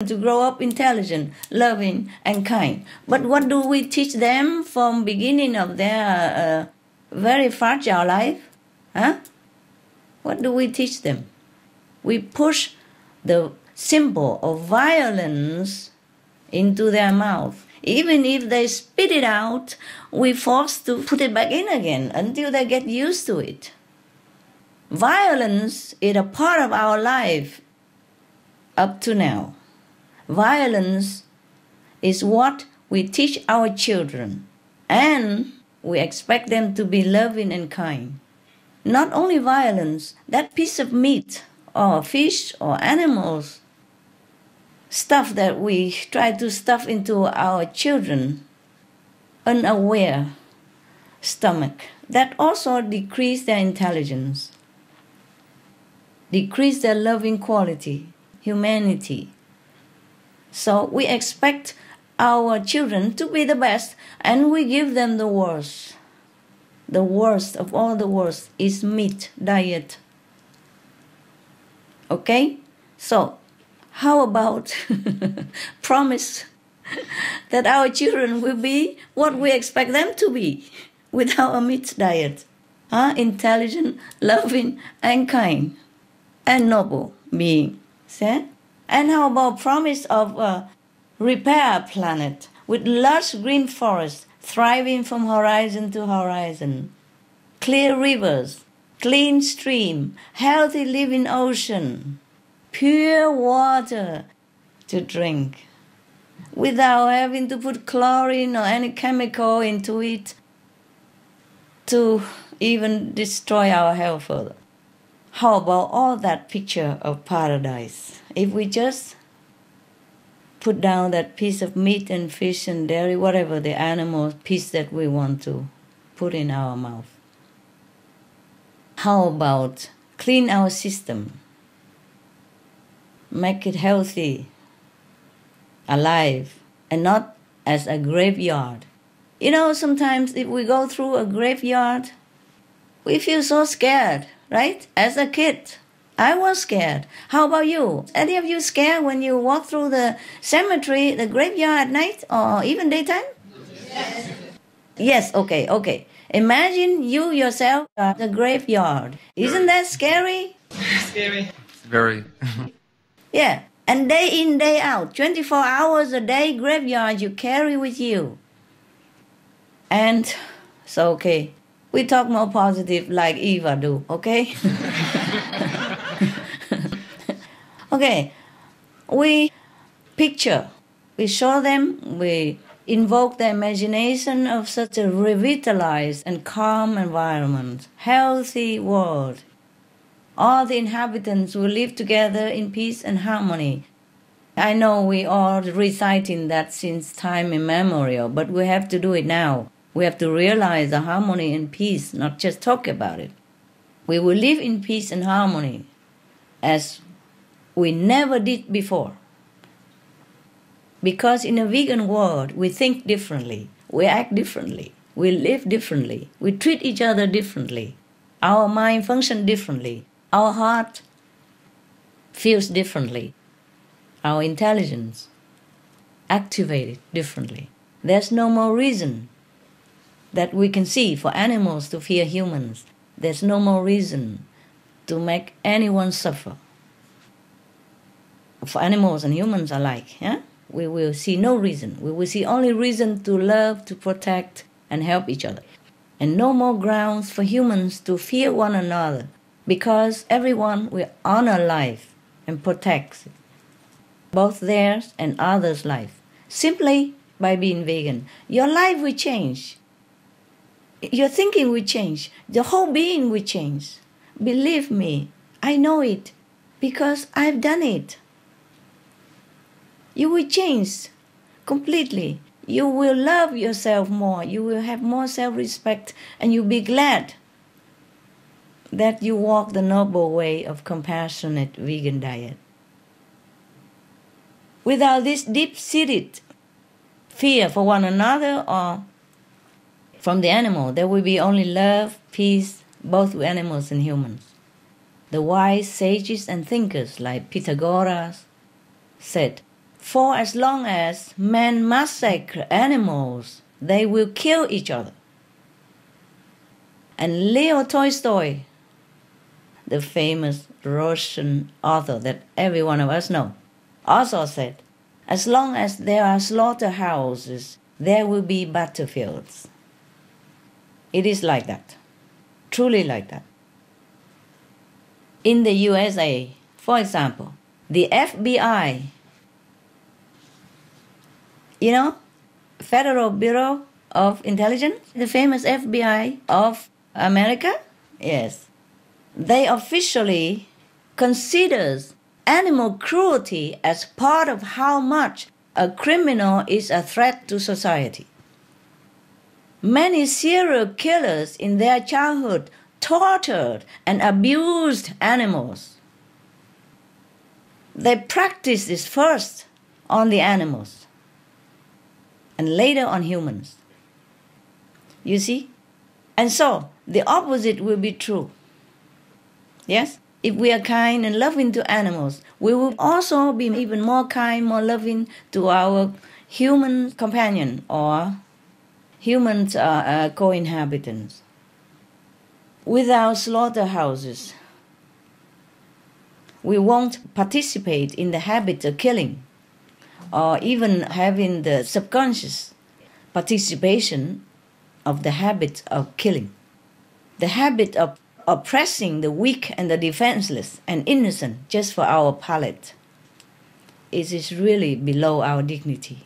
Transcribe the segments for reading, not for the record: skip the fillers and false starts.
to grow up intelligent, loving, and kind. But what do we teach them from beginning of their very fragile life? Huh? What do we teach them? We push the symbol of violence into their mouth. Even if they spit it out, we force to put it back in again until they get used to it. Violence is a part of our life up to now. Violence is what we teach our children, and we expect them to be loving and kind. Not only violence, that piece of meat or fish or animals, stuff that we try to stuff into our children, unaware stomach, that also decrease their intelligence, decrease their loving quality, humanity. So we expect our children to be the best, and we give them the worst. The worst of all the worst is meat diet. Okay? So, how about promise that our children will be what we expect them to be with our meat diet? Intelligent, loving, and kind, and noble being. See? And how about promise of a repair planet with lush green forests thriving from horizon to horizon, clear rivers, clean stream, healthy living ocean, pure water to drink, without having to put chlorine or any chemical into it to even destroy our health further. How about all that picture of paradise? If we just put down that piece of meat and fish and dairy, whatever the animal piece that we want to put in our mouth. How about clean our system? Make it healthy, alive, and not as a graveyard. You know, sometimes if we go through a graveyard, we feel so scared, right? As a kid, I was scared. How about you? Any of you scared when you walk through the cemetery, the graveyard at night, or even daytime? Yes. Yes, okay. Imagine you yourself at the graveyard. Isn't that scary? Scary. Very. Yeah, and day in, day out, 24 hours a day, graveyard you carry with you. And so, okay, we talk more positive like Eva do, okay? Okay, we picture, we show them, we invoke the imagination of such a revitalized and calm environment, healthy world. All the inhabitants will live together in peace and harmony. I know we are reciting that since time immemorial, but we have to do it now. We have to realize the harmony and peace, not just talk about it. We will live in peace and harmony as we never did before. Because in a vegan world, we think differently, we act differently, we live differently, we treat each other differently. Our mind functions differently, our heart feels differently, our intelligence activated differently. There's no more reason that we can see for animals to fear humans. There's no more reason to make anyone suffer. For animals and humans alike, yeah? We will see no reason. We will see only reason to love, to protect, and help each other. And no more grounds for humans to fear one another, because everyone will honor life and protect it, both theirs and others' life. Simply by being vegan, your life will change. Your thinking will change. The whole being will change. Believe me, I know it, because I've done it. You will change completely. You will love yourself more. You will have more self-respect, and you'll be glad that you walk the noble way of compassionate vegan diet. Without this deep-seated fear for one another or from the animal, there will be only love, peace, both with animals and humans. The wise sages and thinkers like Pythagoras said, For as long as men massacre animals, they will kill each other. And Leo Tolstoy, the famous Russian author that every one of us know, also said, as long as there are slaughterhouses, there will be battlefields. It is like that, truly like that. In the USA, for example, the FBI, you know, Federal Bureau of Intelligence, the famous FBI of America, yes, they officially considers animal cruelty as part of how much a criminal is a threat to society. Many serial killers in their childhood tortured and abused animals. They practiced this first on the animals and later on humans. You see? And so, the opposite will be true. Yes? If we are kind and loving to animals, we will also be even more kind, more loving to our human companion or human co-inhabitants. Without slaughterhouses, we won't participate in the habit of killing or even having the subconscious participation of the habit of killing. The habit of oppressing the weak and the defenseless and innocent just for our palate. It is really below our dignity.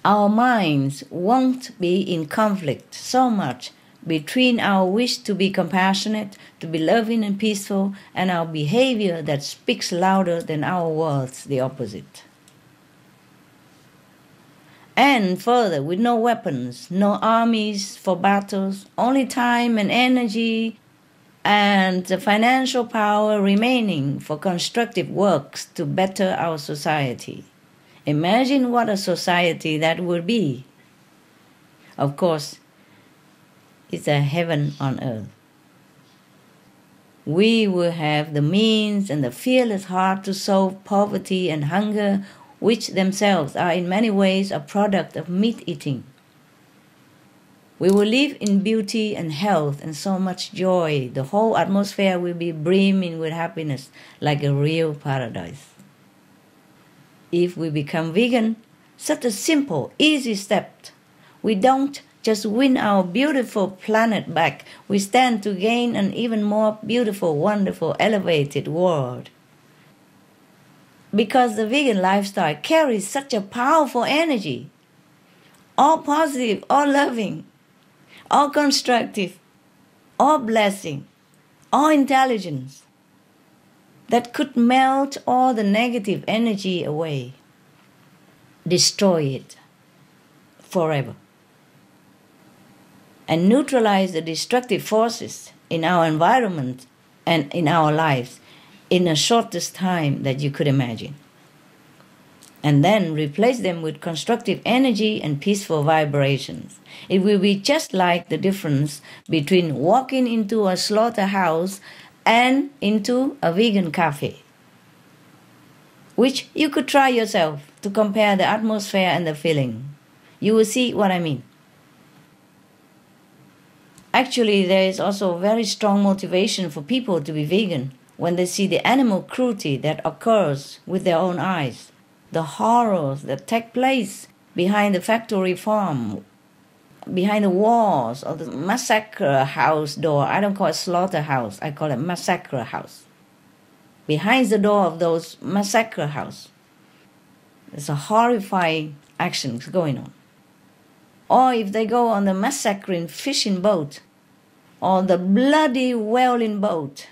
Our minds won't be in conflict so much between our wish to be compassionate, to be loving and peaceful, and our behavior that speaks louder than our words, the opposite. And further, with no weapons, no armies for battles, only time and energy and the financial power remaining for constructive works to better our society. Imagine what a society that would be. Of course, it's a heaven on earth. We will have the means and the fearless heart to solve poverty and hunger, which themselves are in many ways a product of meat eating. We will live in beauty and health and so much joy. The whole atmosphere will be brimming with happiness like a real paradise. If we become vegan, such a simple, easy step, we don't just win our beautiful planet back, we stand to gain an even more beautiful, wonderful, elevated world. Because the vegan lifestyle carries such a powerful energy, all positive, all loving, all constructive, all blessing, all intelligence, that could melt all the negative energy away, destroy it forever, and neutralize the destructive forces in our environment and in our lives in the shortest time that you could imagine. And then replace them with constructive energy and peaceful vibrations. It will be just like the difference between walking into a slaughterhouse and into a vegan cafe, which you could try yourself to compare the atmosphere and the feeling. You will see what I mean. Actually, there is also very strong motivation for people to be vegan when they see the animal cruelty that occurs with their own eyes, the horrors that take place behind the factory farm, behind the walls of the massacre house door. I don't call it slaughterhouse, I call it massacre house. Behind the door of those massacre house, there's a horrifying actions going on. Or if they go on the massacring fishing boat, or the bloody whaling boat,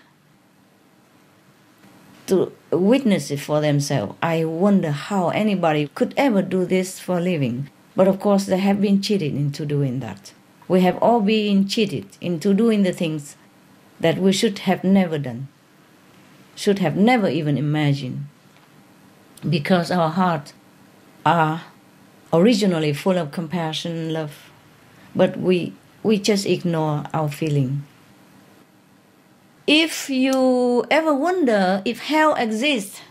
to witness it for themselves. I wonder how anybody could ever do this for a living. But of course, they have been cheated into doing that. We have all been cheated into doing the things that we should have never done, should have never even imagined, because our hearts are originally full of compassion and love, but we just ignore our feeling. If you ever wonder if hell exists,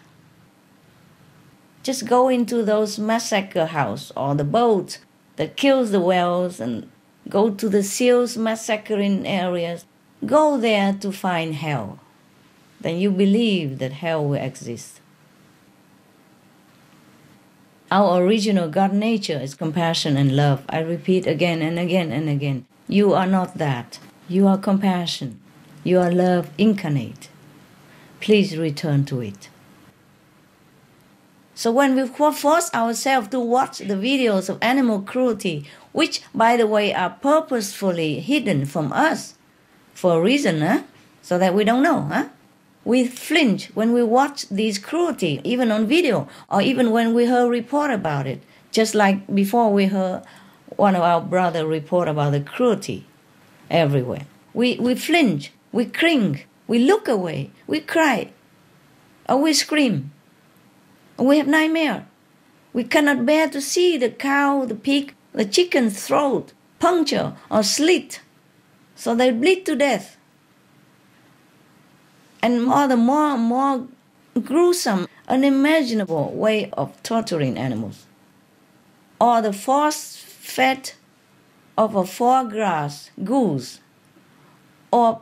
Just go into those massacre house or the boat that kills the whales and go to the SIEU's massacring areas. Go there to find hell. Then you believe that hell will exist. Our original God nature is compassion and love. I repeat again and again and again. You are not that. You are compassion. You are love incarnate. Please return to it. So when we force ourselves to watch the videos of animal cruelty, which, by the way, are purposefully hidden from us for a reason, so that we don't know, we flinch when we watch these cruelty, even on video, or even when we hear a report about it. Just like before we heard one of our brothers report about the cruelty everywhere. We flinch, we cringe, we look away, we cry, or we scream. We have nightmare. We cannot bear to see the cow, the pig, the chicken's throat puncture or slit, so they bleed to death. And more gruesome, unimaginable way of torturing animals. Or the force-fed of a foie gras goose, or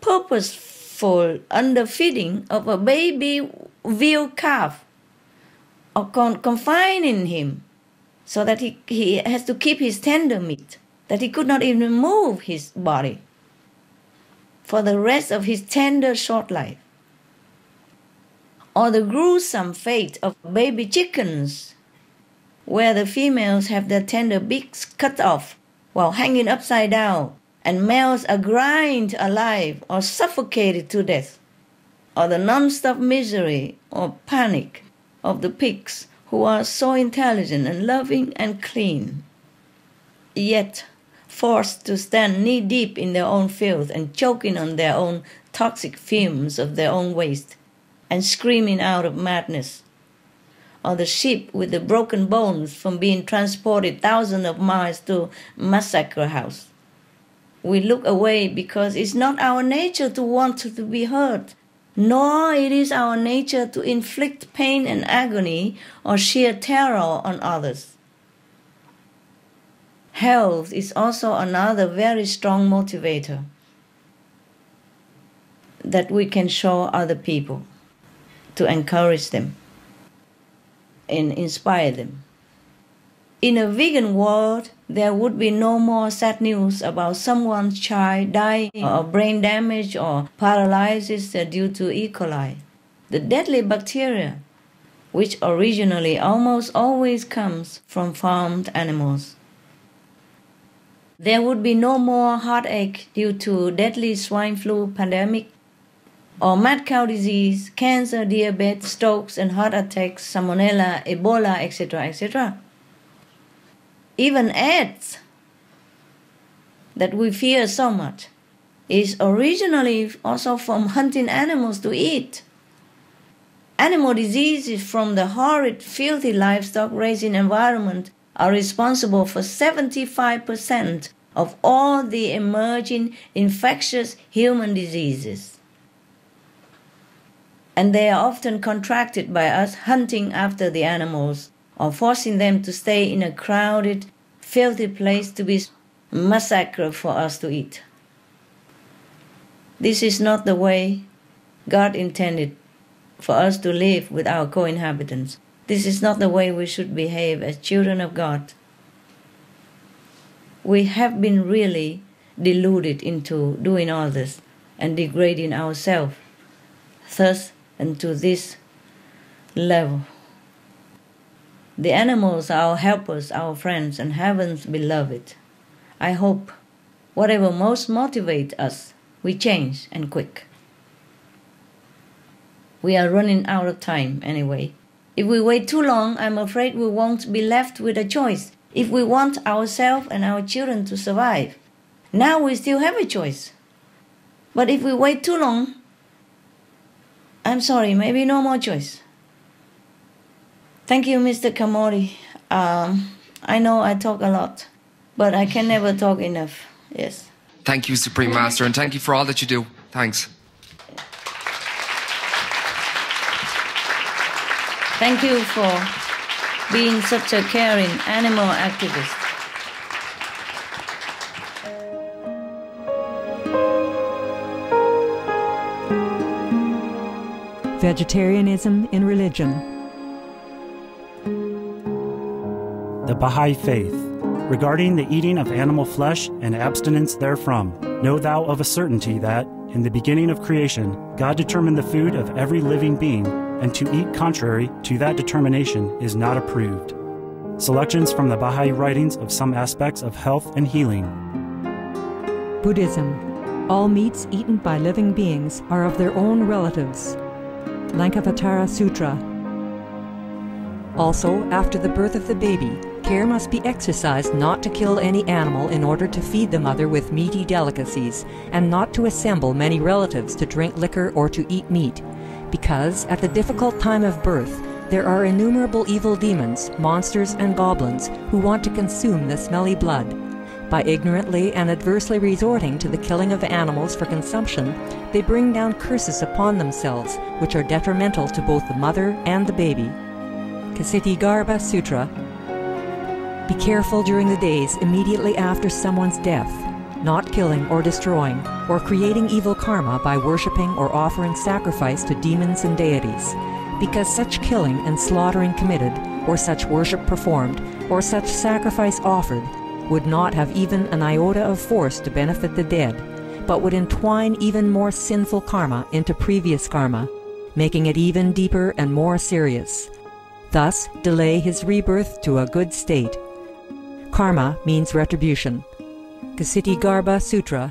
purposeful underfeeding of a baby veal calf, or confining him so that he has to keep his tender meat, that he could not even move his body for the rest of his tender short life. Or the gruesome fate of baby chickens, where the females have their tender beaks cut off while hanging upside down, and males are grind alive or suffocated to death. Or the non-stop misery or panic of the pigs, who are so intelligent and loving and clean, yet forced to stand knee-deep in their own filth and choking on their own toxic fumes of their own waste and screaming out of madness. Or the sheep with the broken bones from being transported thousands of miles to massacre house. We look away because it's not our nature to want to be hurt, nor it is our nature to inflict pain and agony or sheer terror on others. Health is also another very strong motivator that we can show other people to encourage them and inspire them. In a vegan world, there would be no more sad news about someone's child dying or brain damage or paralysis due to E. coli, the deadly bacteria, which originally almost always comes from farmed animals. There would be no more heartache due to deadly swine flu pandemic, or mad cow disease, cancer, diabetes, strokes and heart attacks, salmonella, Ebola, etc., etc. Even AIDS, that we fear so much, is originally also from hunting animals to eat. Animal diseases from the horrid, filthy livestock raising environment are responsible for 75% of all the emerging infectious human diseases. And they are often contracted by us hunting after the animals or forcing them to stay in a crowded, filthy place to be massacred for us to eat. This is not the way God intended for us to live with our co-inhabitants. This is not the way we should behave as children of God. We have been really deluded into doing all this and degrading ourselves, thus and to this level. The animals are our helpers, our friends, and heaven's beloved. I hope whatever most motivates us, we change and quick. We are running out of time anyway. If we wait too long, I'm afraid we won't be left with a choice. If we want ourselves and our children to survive, now we still have a choice. But if we wait too long, I'm sorry, maybe no more choice. Thank you, Mr. Kamori. I know I talk a lot, but I can never talk enough. Yes. Thank you, Supreme Master, and thank you for all that you do. Thanks. Thank you for being such a caring animal activist. Vegetarianism in religion. The Baha'i Faith. Regarding the eating of animal flesh and abstinence therefrom, know thou of a certainty that, in the beginning of creation, God determined the food of every living being, and to eat contrary to that determination is not approved. Selections from the Baha'i writings of some aspects of health and healing. Buddhism. All meats eaten by living beings are of their own relatives. Lankavatara Sutra. Also, after the birth of the baby, care must be exercised not to kill any animal in order to feed the mother with meaty delicacies, and not to assemble many relatives to drink liquor or to eat meat, because at the difficult time of birth there are innumerable evil demons, monsters, and goblins who want to consume the smelly blood. By ignorantly and adversely resorting to the killing of animals for consumption, they bring down curses upon themselves, which are detrimental to both the mother and the baby. Ksitigarbha Sutra. Be careful during the days immediately after someone's death, not killing or destroying, or creating evil karma by worshipping or offering sacrifice to demons and deities, because such killing and slaughtering committed, or such worship performed, or such sacrifice offered, would not have even an iota of force to benefit the dead, but would entwine even more sinful karma into previous karma, making it even deeper and more serious. Thus, delay his rebirth to a good state. Karma means retribution. Ksitigarbha Sutra.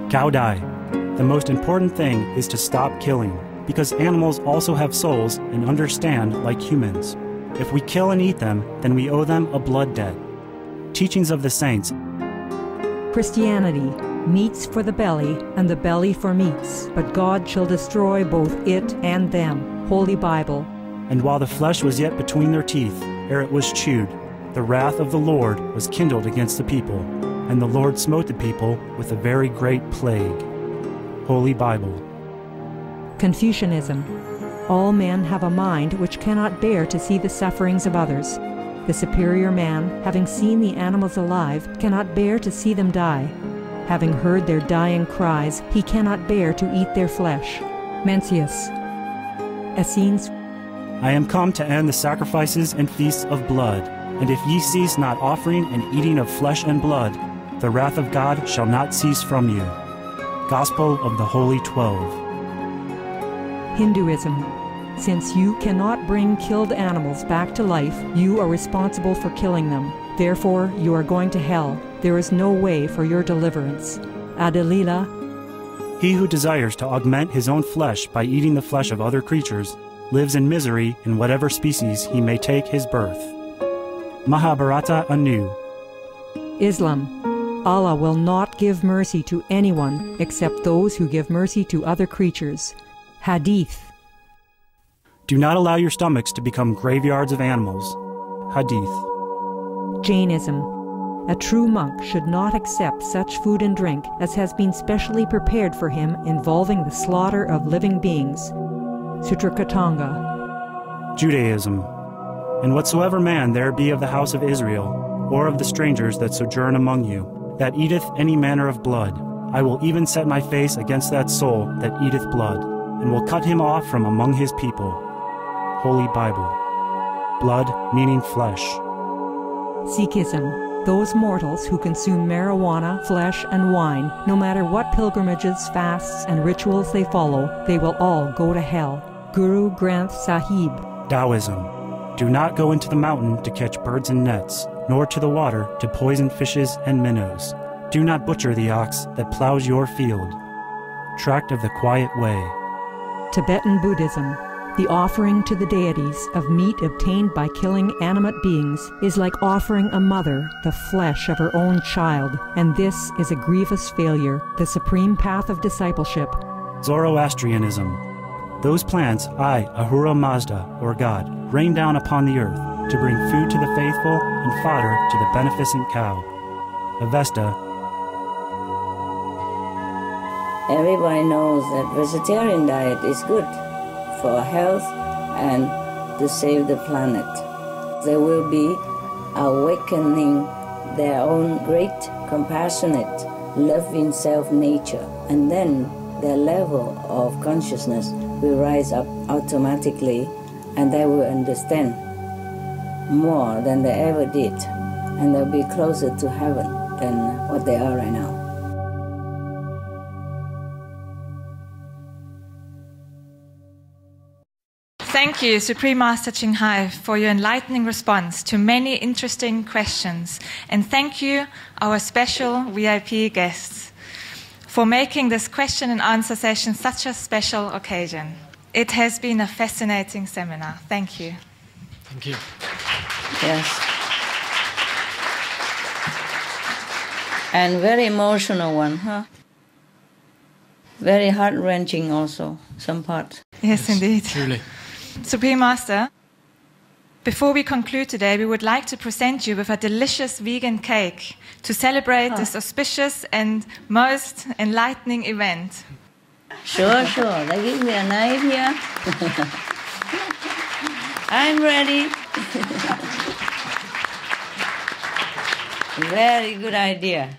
Gaudai. The most important thing is to stop killing, because animals also have souls and understand like humans. If we kill and eat them, then we owe them a blood debt. Teachings of the Saints. Christianity. Meats for the belly, and the belly for meats, but God shall destroy both it and them. Holy Bible. And while the flesh was yet between their teeth, ere it was chewed, the wrath of the Lord was kindled against the people, and the Lord smote the people with a very great plague. Holy Bible. Confucianism. All men have a mind which cannot bear to see the sufferings of others. The superior man, having seen the animals alive, cannot bear to see them die. Having heard their dying cries, he cannot bear to eat their flesh. Mencius. Essenes. I am come to end the sacrifices and feasts of blood, and if ye cease not offering and eating of flesh and blood, the wrath of God shall not cease from you. Gospel of the Holy 12. Hinduism. Since you cannot bring killed animals back to life, you are responsible for killing them. Therefore, you are going to hell. There is no way for your deliverance. Adalila. He who desires to augment his own flesh by eating the flesh of other creatures lives in misery in whatever species he may take his birth. Mahabharata anew. Islam. Allah will not give mercy to anyone except those who give mercy to other creatures. Hadith. Do not allow your stomachs to become graveyards of animals. Hadith. Jainism. A true monk should not accept such food and drink as has been specially prepared for him involving the slaughter of living beings. Sutrakatanga. Judaism. And whatsoever man there be of the house of Israel, or of the strangers that sojourn among you, that eateth any manner of blood, I will even set my face against that soul that eateth blood, and will cut him off from among his people. Holy Bible. Blood meaning flesh. Sikhism. Those mortals who consume marijuana, flesh, and wine, no matter what pilgrimages, fasts, and rituals they follow, they will all go to hell. Guru Granth Sahib. Taoism. Do not go into the mountain to catch birds and nets, nor to the water to poison fishes and minnows. Do not butcher the ox that plows your field. Tract of the Quiet Way. Tibetan Buddhism. The offering to the deities of meat obtained by killing animate beings is like offering a mother the flesh of her own child, and this is a grievous failure, the supreme path of discipleship. Zoroastrianism. Those plants I, Ahura Mazda, or God, rain down upon the earth to bring food to the faithful and fodder to the beneficent cow. Avesta. Everybody knows that vegetarian diet is good for health and to save the planet. They will be awakening their own great, compassionate, loving self-nature, and then their level of consciousness will rise up automatically, and they will understand more than they ever did, and they'll be closer to heaven than what they are right now. Thank you, Supreme Master CHINGHAI, for your enlightening response to many interesting questions. And thank you, our special VIP guests, for making this question and answer session such a special occasion. It has been a fascinating seminar. Thank you. Thank you. Yes. And very emotional one, huh? Very heart-wrenching also, some parts. Yes, indeed. Truly. Supreme Master, before we conclude today, we would like to present you with a delicious vegan cake to celebrate this auspicious and most enlightening event. Sure. They give me a knife here. I'm ready. Very good idea.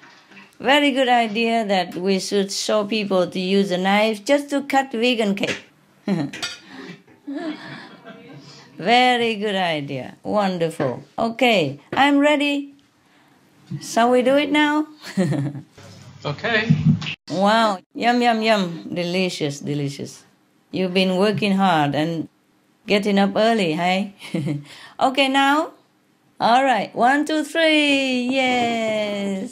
Very good idea that we should show people to use a knife just to cut vegan cake. Very good idea. Wonderful. Okay, I'm ready. Shall we do it now? Okay. Wow. Yum, yum, yum. Delicious, delicious. You've been working hard and getting up early, hey? Okay, now? All right. 1, 2, 3. Yes.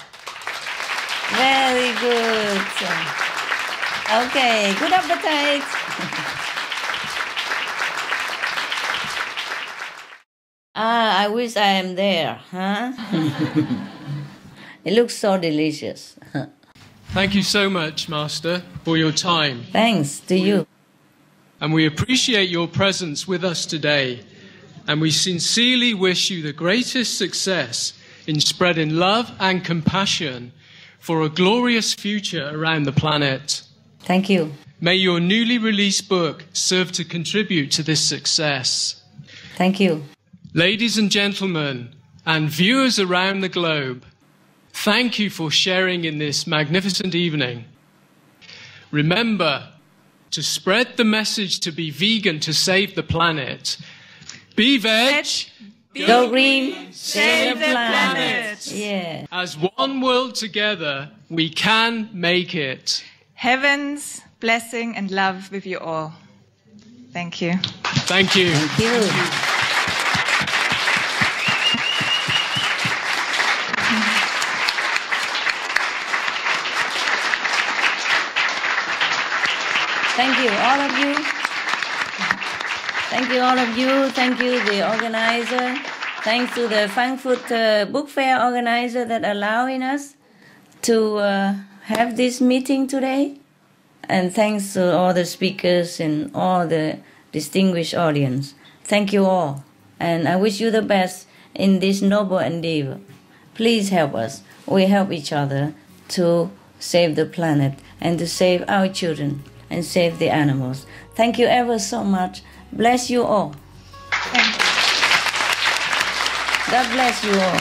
Very good. Okay, good appetite. I wish I am there, huh? It looks so delicious. Thank you so much, Master, for your time. Thanks to you. And we appreciate your presence with us today. And we sincerely wish you the greatest success in spreading love and compassion for a glorious future around the planet. Thank you. May your newly released book serve to contribute to this success. Thank you. Ladies and gentlemen, and viewers around the globe, thank you for sharing in this magnificent evening. Remember to spread the message to be vegan to save the planet. Be veg, Go green, save the planet. Yeah. As one world together, we can make it. Heaven's blessing and love with you all. Thank you. Thank you. Thank you. Thank you, all of you. Thank you, all of you. Thank you, the organizer. Thanks to the Frankfurt Book Fair organizer that allowing us to have this meeting today. And thanks to all the speakers and all the distinguished audience. Thank you all. And I wish you the best in this noble endeavor. Please help us. We help each other to save the planet and to save our children and save the animals. Thank you ever so much. Bless you all. God bless you all.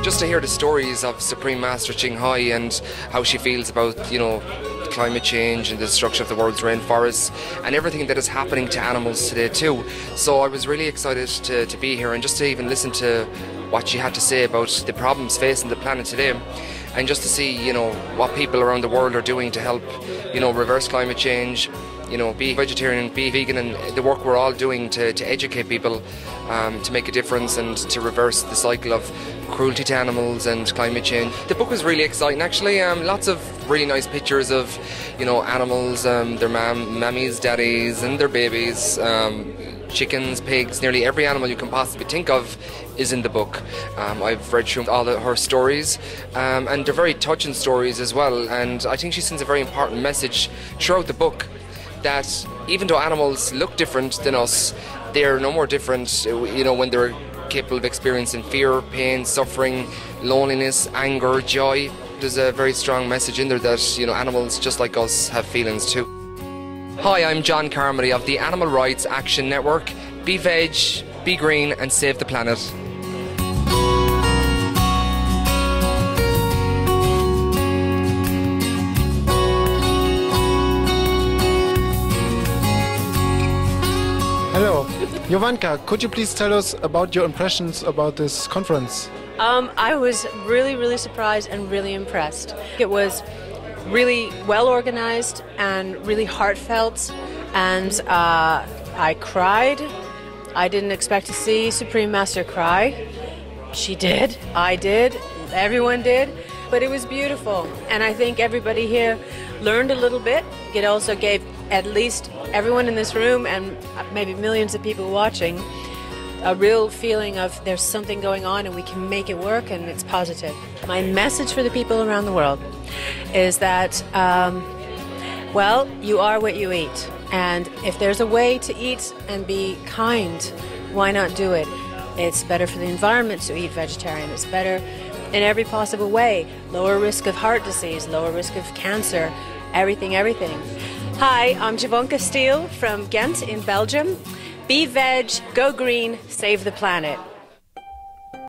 Just to hear the stories of Supreme Master CHINGHAI and how she feels about, you know, climate change and the destruction of the world's rainforests and everything that is happening to animals today too. So I was really excited to be here and just to even listen to what she had to say about the problems facing the planet today, and just to see, you know, what people around the world are doing to help, you know, reverse climate change, you know, be vegetarian, be vegan, and the work we're all doing to educate people to make a difference and to reverse the cycle of cruelty to animals and climate change. The book was really exciting actually. Lots of really nice pictures of, you know, animals, their mammies, daddies and their babies. chickens, pigs, nearly every animal you can possibly think of is in the book. I've read through all of her stories, and they're very touching stories as well, and I think she sends a very important message throughout the book that even though animals look different than us, they're no more different, you know, when they're capable of experiencing fear, pain, suffering, loneliness, anger, joy. There's a very strong message in there that, you know, animals just like us have feelings too. Hi, I'm John Carmody of the Animal Rights Action Network. Be veg, be green and save the planet. Hello. Jovanka, could you please tell us about your impressions about this conference? I was really surprised and really impressed. It was really well organized and really heartfelt, and I cried. I didn't expect to see Supreme Master cry. She did, I did, everyone did, but it was beautiful, and I think everybody here learned a little bit. It also gave at least everyone in this room and maybe millions of people watching a real feeling of there's something going on and we can make it work and it's positive. My message for the people around the world is that, well, you are what you eat. And if there's a way to eat and be kind, why not do it? It's better for the environment to eat vegetarian. It's better in every possible way. Lower risk of heart disease, lower risk of cancer, everything. Hi, I'm Jovanka Steele from Ghent in Belgium. Be veg, go green, save the planet.